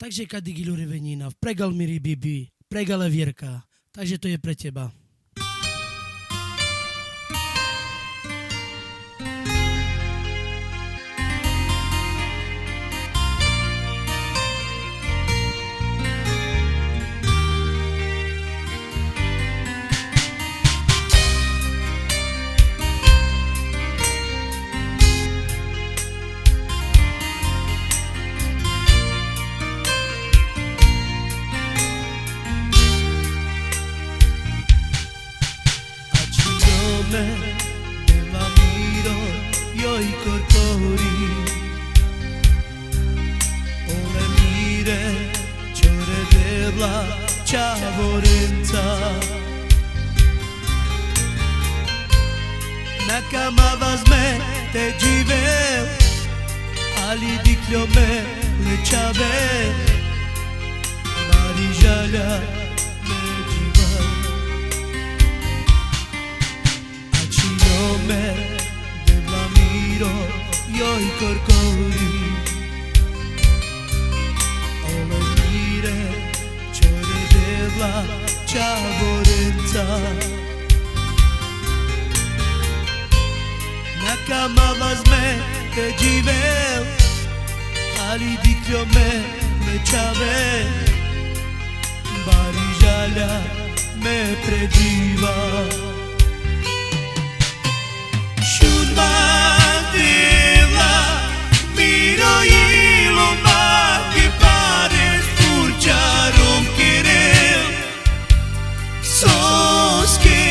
Takže Kadigilu Revenina, pregal Miri Bibi, pregala Vierka, takže to je pre teba. Te la miro io i corpori Ole mire Ciore della Ciavorenza Nakama vazme te živel Ali dikljo me lečave Mari žalja me žival Me della miro io i corcori Ole mire Ciore della Ciavorenza Nakama vazme te živel Ali dikljo me lečave Bari žalja me pređiva Šudmadila miro ilo maki pare spurčarom kirel Soske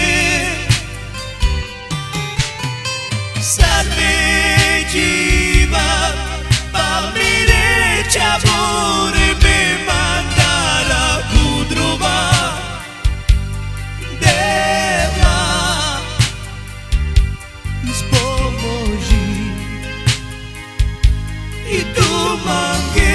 sad me dživa pa mi reća bore me mandara kudrova I tu mange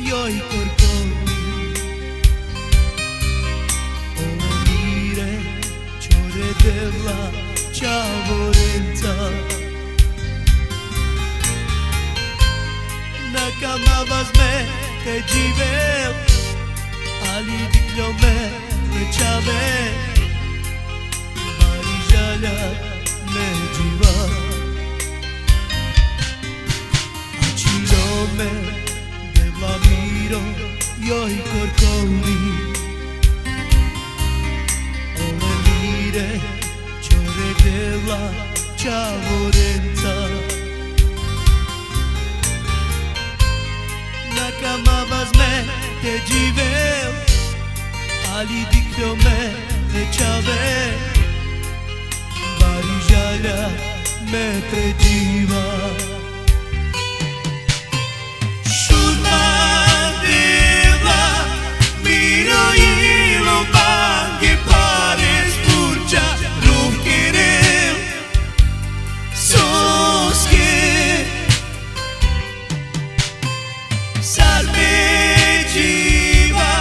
io i corpori Ole mire Ciore della Ciavorenza Nakama vazme te živel Ali dikljo me lečave Mari žalja me živa me della miro io i corcori Ole mire Ciore della Ciavorenza Nakama vazme te živel Ali dikljo me lečave Bari žalja me pređiva Šudmadila miro ilo mange pare spurčarom kirel Soske sad me dživa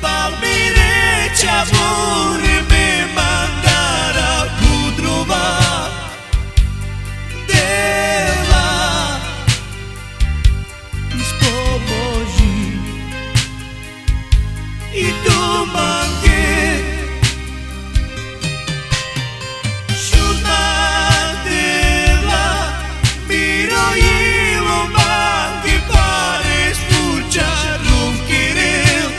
pa mi reća bore me mandara kudrova I tu mange Šudmadila miro ilo mange pare spurčarom kirel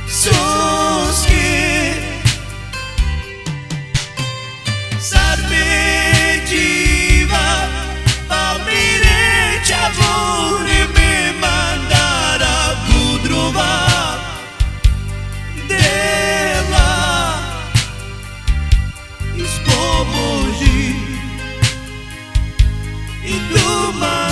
Soske sad me dživa pa mi reća bore me mandara kudrova Dela iz pomoći tuman